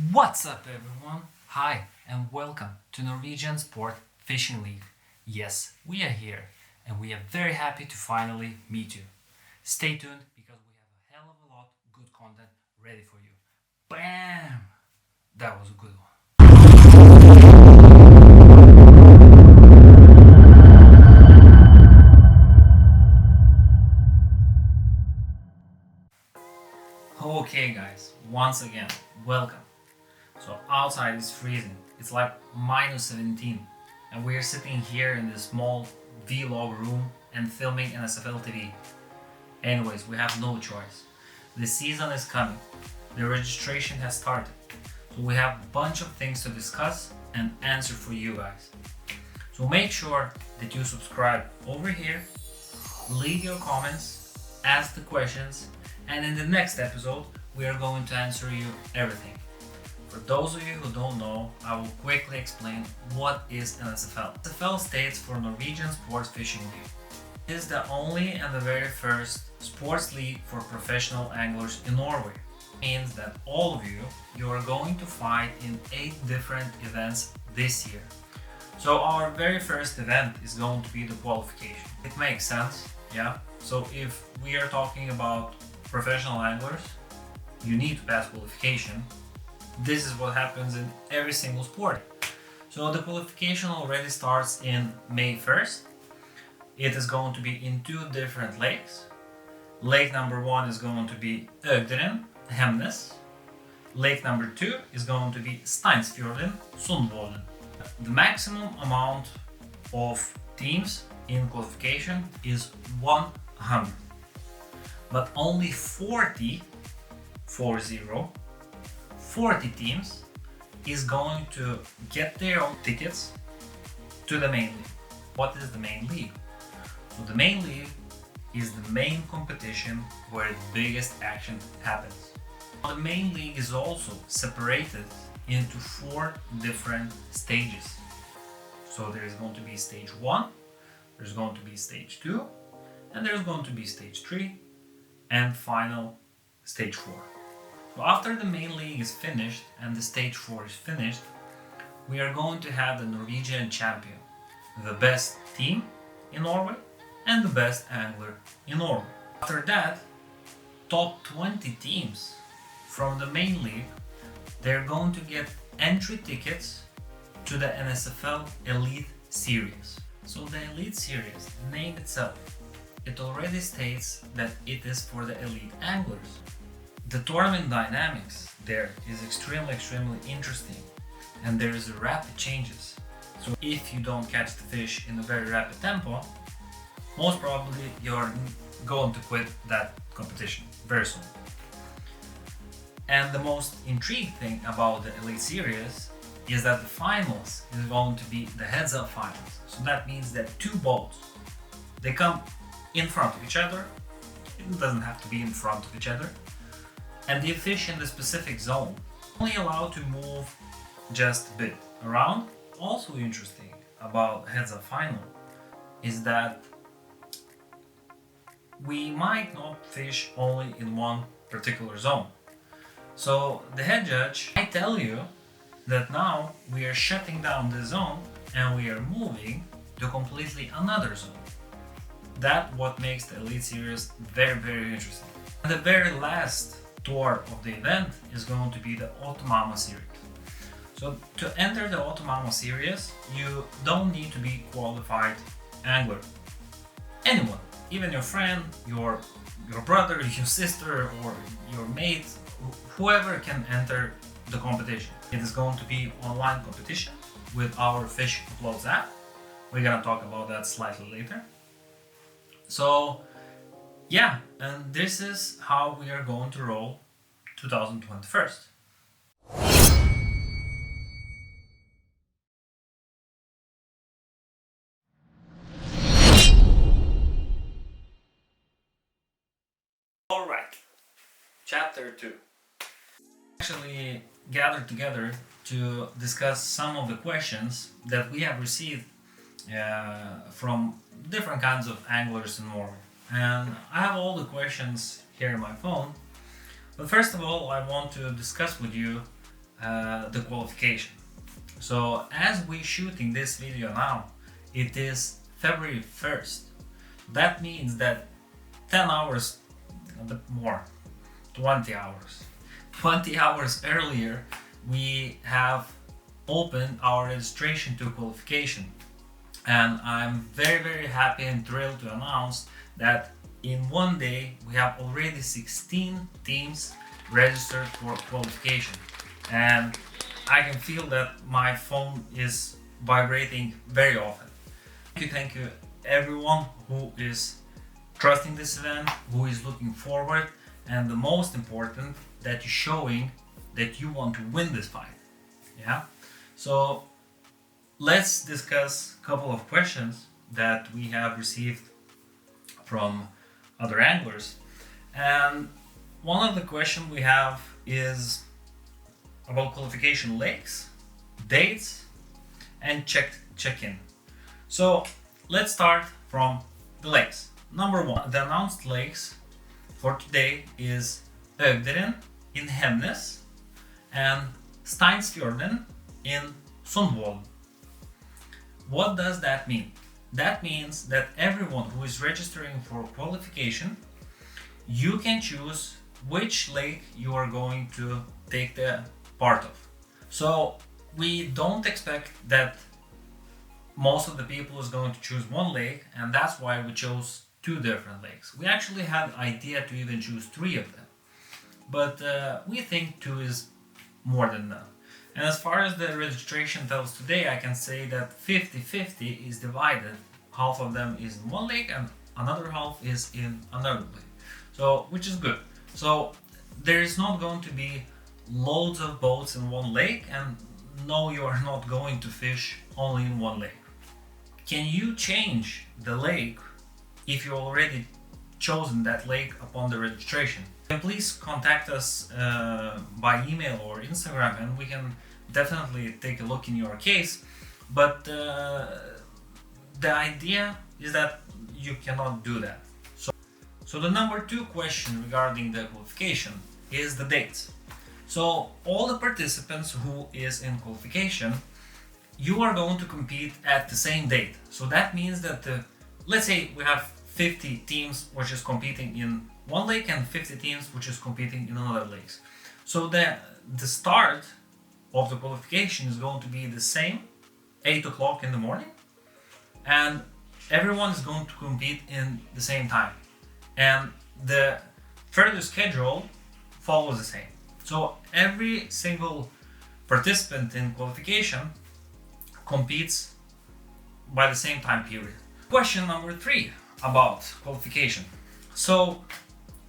What's up everyone? Hi and welcome to Norwegian Sport Fishing League. Yes, we are here and we are very happy to finally meet you. Stay tuned because we have a hell of a lot of good content ready for you. Bam! That was a good one. Okay guys, once again, welcome. So outside is freezing, it's like minus 17 and we are sitting here in this small vlog room and filming NSFL TV. Anyways, we have no choice. The season is coming, the registration has started, so we have a bunch of things to discuss and answer for you guys. So make sure that you subscribe over here, leave your comments, ask the questions, and in the next episode we are going to answer you everything. For those of you who don't know, I will quickly explain what is NSFL. NSFL stands for Norwegian Sport Fishing League. It is the only and the very first sports league for professional anglers in Norway. It means that all of you are going to fight in 8 different events this year. So our very first event is going to be the qualification. It makes sense, yeah? So if we are talking about professional anglers, you need to pass qualification. This is what happens in every single sport. So the qualification already starts in May 1st. It is going to be in 2 different lakes. Lake number 1 is going to be Øgderen, Hemnes. Lake number 2 is going to be Steinsfjorden, Sundvolden. The maximum amount of teams in qualification is 100. But only 40 teams is going to get their own tickets to the main league. What is the main league? So the main league is the main competition where the biggest action happens. The main league is also separated into 4 different stages. So there is going to be stage 1, there's going to be stage 2, and there's going to be stage 3, and final stage 4. So after the main league is finished and the stage 4 is finished, we are going to have the Norwegian champion, the best team in Norway and the best angler in Norway. After that, top 20 teams from the main league, they're going to get entry tickets to the NSFL Elite Series. So the Elite Series, the name itself, it already states that it is for the elite anglers. The tournament dynamics there is extremely interesting and there is rapid changes. So if you don't catch the fish in a very rapid tempo, most probably you're going to quit that competition very soon. And the most intriguing thing about the Elite Series is that the finals is going to be the heads-up finals. So that means that 2 boats, they come in front of each other. It doesn't have to be in front of each other. And the fish in the specific zone only allowed to move just a bit around. Also interesting about heads-up final is that we might not fish only in one particular zone. So the head judge might tell you that now we are shutting down the zone and we are moving to completely another zone. That's what makes the Elite Series very interesting. And the very last tour of the event is going to be the Automama Series. So to enter the Automama Series, you don't need to be qualified angler. Anyone, even your friend, your brother, your sister, or your mate, whoever can enter the competition. It is going to be online competition with our Fish Uploads app. We're gonna talk about that slightly later. So yeah, and this is how we are going to roll 2021. Alright, chapter 2. Actually gathered together to discuss some of the questions that we have received from different kinds of anglers in Norway. And I have all the questions here in my phone. But first of all, I want to discuss with you the qualification. So as we're shooting this video now, it is February 1st. That means that 10 hours, a bit more, 20 hours. 20 hours earlier, we have opened our registration to qualification. And I'm very happy and thrilled to announce that in one day we have already 16 teams registered for qualification. And I can feel that my phone is vibrating very often. Thank you everyone who is trusting this event, who is looking forward, and the most important, that you're showing that you want to win this fight. Yeah. So let's discuss a couple of questions that we have received from other anglers. And one of the questions we have is about qualification lakes, dates, and check-in. So let's start from the lakes. Number one, the announced lakes for today is Øvderen in Hemnes and Steinsfjorden in Sundvolden. What does that mean? That means that everyone who is registering for qualification, you can choose which lake you are going to take the part of. So we don't expect that most of the people is going to choose one lake, and that's why we chose 2 different lakes. We actually had idea to even choose 3 of them, but we think 2 is more than enough. And as far as the registration tells today, I can say that 50-50 is divided. Half of them is in one lake and another half is in another lake. So, which is good. So there is not going to be loads of boats in one lake, and no, you are not going to fish only in one lake. Can you change the lake if you already chosen that lake upon the registration? Please contact us by email or Instagram, and we can definitely take a look in your case. But the idea is that you cannot do that. So the number 2 question regarding the qualification is the dates. So all the participants who is in qualification, you are going to compete at the same date. So that means that let's say we have 50 teams which is competing in one lake and 50 teams which is competing in another lake. So the start of the qualification is going to be the same, 8 o'clock in the morning, and everyone is going to compete in the same time. And the further schedule follows the same. So every single participant in qualification competes by the same time period. Question number 3 about qualification. So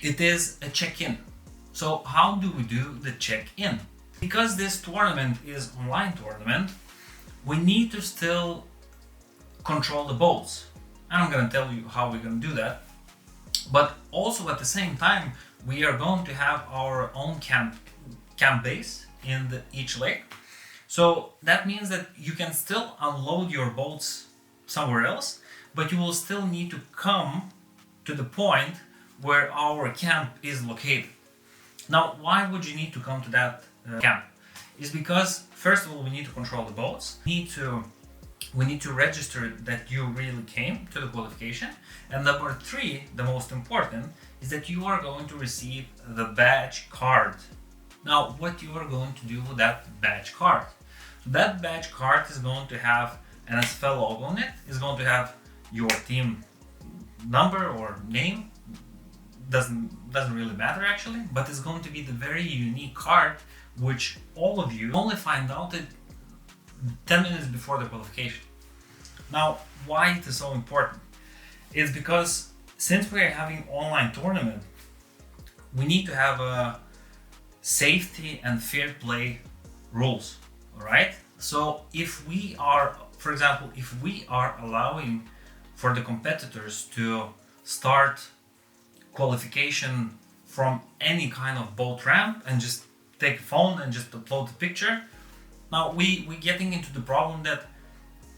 it is a check-in. So how do we do the check-in? Because this tournament is online tournament, we need to still control the boats. And I'm going to tell you how we're going to do that. But also at the same time, we are going to have our own camp base in each lake. So that means that you can still unload your boats somewhere else, but you will still need to come to the point where our camp is located. Now, why would you need to come to that camp? Is because first of all, we need to control the boats. We need to register that you really came to the qualification. And number 3, the most important, is that you are going to receive the badge card. Now, what you are going to do with that badge card? That badge card is going to have an NSFL logo on it. It's going to have your team number or name. Doesn't really matter actually, but it's going to be the very unique card which all of you only find out 10 minutes before the qualification. Now, why it is so important? It's because since we are having online tournament, we need to have a safety and fair play rules, all right? So if we are, for example, if we are allowing for the competitors to start qualification from any kind of boat ramp and just take a phone and just upload the picture, now we're getting into the problem that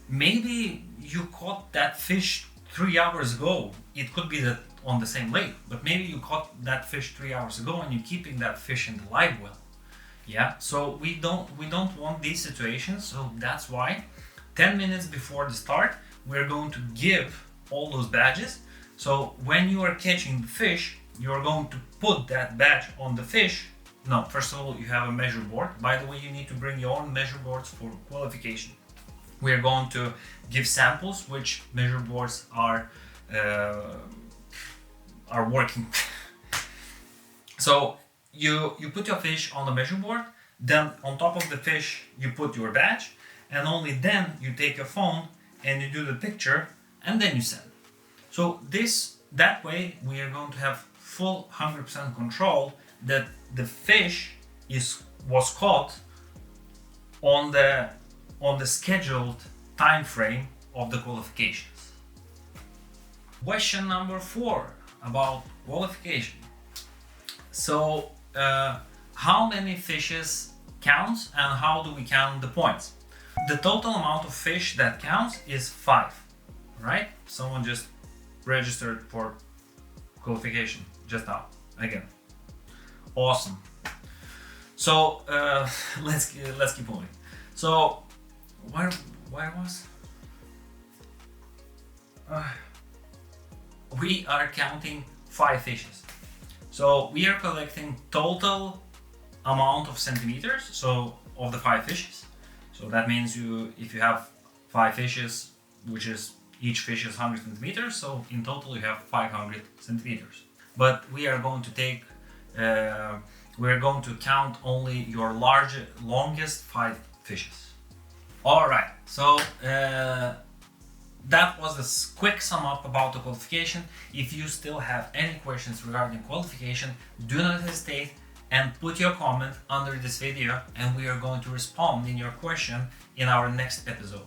maybe you caught that fish 3 hours ago. It could be that on the same lake, but maybe you caught that fish 3 hours ago and you're keeping that fish in the live well. Yeah, so we don't want these situations, so that's why 10 minutes before the start we're going to give all those badges. So when you are catching the fish, you're going to put that badge on the fish. No, first of all, you have a measure board. By the way, you need to bring your own measure boards for qualification. We're going to give samples which measure boards are working. So you put your fish on the measure board, then on top of the fish you put your badge, and only then you take your phone and you do the picture and then you send. So that way we are going to have full 100% control that the fish was caught on the scheduled time frame of the qualifications. Question number 4 about qualification. So how many fishes counts and how do we count the points? The total amount of fish that counts is 5, right? Someone just registered for qualification just now, again. Awesome. So let's keep moving. So where was we are counting 5 fishes. So we are collecting total amount of centimeters, so of the 5 fishes. So that means if you have 5 fishes, which is each fish is 100 centimeters, so in total you have 500 centimeters. But we are going to count only your longest 5 fishes. All right, so that was a quick sum up about the qualification. If you still have any questions regarding qualification, do not hesitate and put your comment under this video, and we are going to respond in your question in our next episode.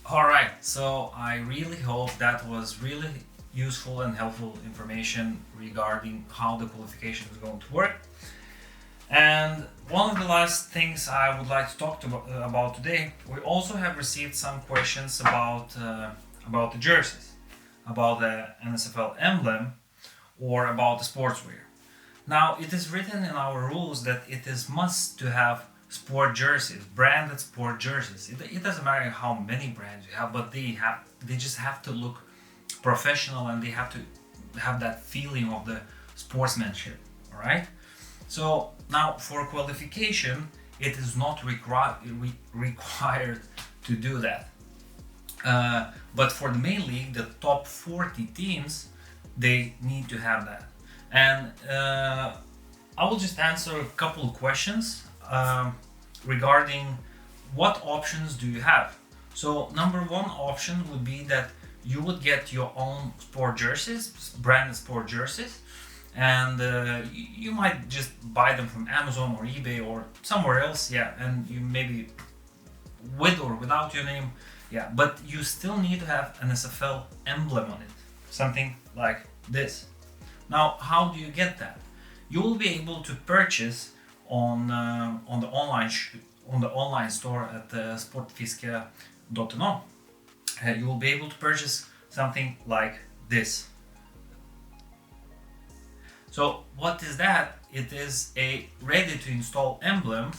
Alright, so I really hope that was really useful and helpful information regarding how the qualification is going to work. And one of the last things I would like to talk about today, we also have received some questions about the jerseys, about the NSFL emblem, or about the sportswear. Now, it is written in our rules that it is must to have sport jerseys, branded sport jerseys. It doesn't matter how many brands you have, but they just have to look professional and they have to have that feeling of the sportsmanship. All right. So now for qualification, it is not required to do that. But for the main league, the top 40 teams, they need to have that. And I will just answer a couple of questions regarding what options do you have. So number one option would be that you would get your own sport jerseys, branded sport jerseys, and you might just buy them from Amazon or eBay or somewhere else, yeah, and you maybe with or without your name, yeah, but you still need to have an NSFL emblem on it, something like this. Now, how do you get that? You will be able to purchase on the online store at sportfiske.no. You will be able to purchase something like this. So what is that? It is a ready to install emblem,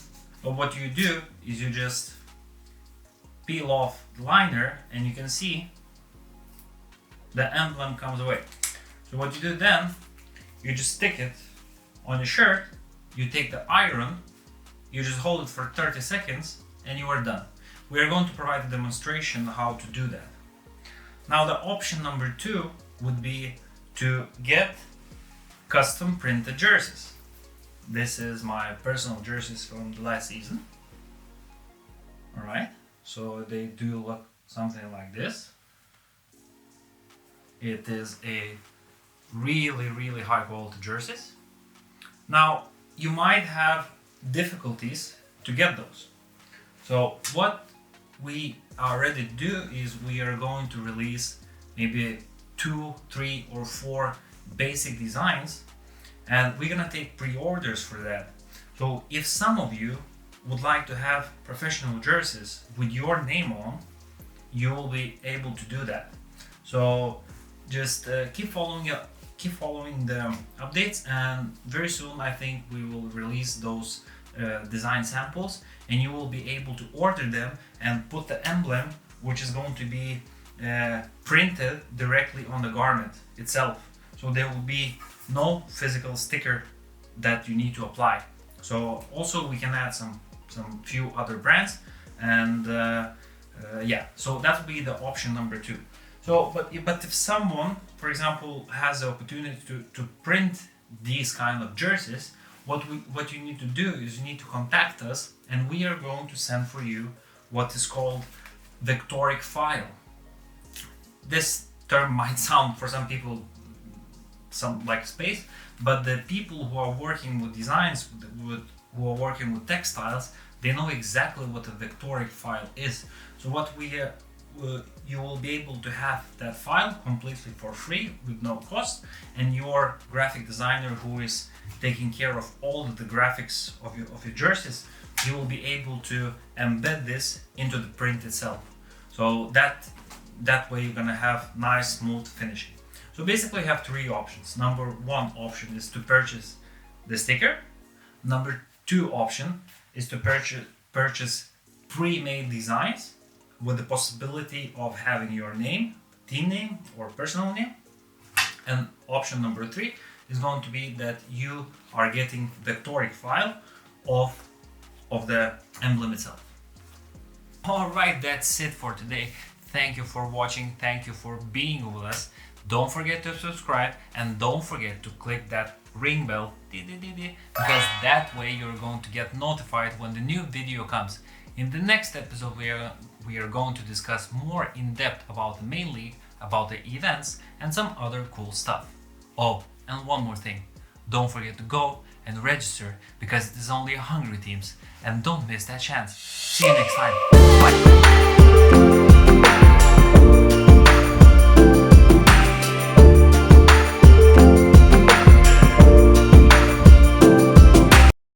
but what you do is you just peel off the liner and you can see the emblem comes away. So what you do then, you just stick it on your shirt, you take the iron, you just hold it for 30 seconds and you are done. We are going to provide a demonstration how to do that. Now the option number 2 would be to get custom printed jerseys. This is my personal jerseys from the last season. Alright, so they do look something like this. It is a really high quality jerseys. Now you might have difficulties to get those. So what we are ready to do is we are going to release maybe 2, 3 or 4 basic designs, and we're gonna take pre-orders for that. So if some of you would like to have professional jerseys with your name on, you will be able to do that. So just keep following the updates, and very soon I think we will release those design samples, and you will be able to order them and put the emblem, which is going to be printed directly on the garment itself. So there will be no physical sticker that you need to apply. So also we can add some few other brands, and yeah, so that would be the option number 2. So but if someone, for example, has the opportunity to print these kind of jerseys, what you need to do is you need to contact us, and we are going to send for you what is called vectoric file. This term might sound for some people some like space, but the people who are working with designs, who are working with textiles, they know exactly what a vectoric file is. So what you will be able to have that file completely for free with no cost, and your graphic designer who is taking care of all of the graphics of your jerseys, you will be able to embed this into the print itself. So that way you're gonna have nice smooth finishing. So basically you have 3 options. Number 1 option is to purchase the sticker. Number 2 option is to purchase pre-made designs with the possibility of having your name, team name or personal name. And option number 3 is going to be that you are getting vectoric file of the emblem itself. Alright, that's it for today. Thank you for watching, thank you for being with us. Don't forget to subscribe, and don't forget to click that ring bell, because that way you're going to get notified when the new video comes. In the next episode we are going to discuss more in depth about the main league, about the events and some other cool stuff. Oh, and one more thing, don't forget to go and register, because it is only hungry teams, and don't miss that chance. See you next time. Bye.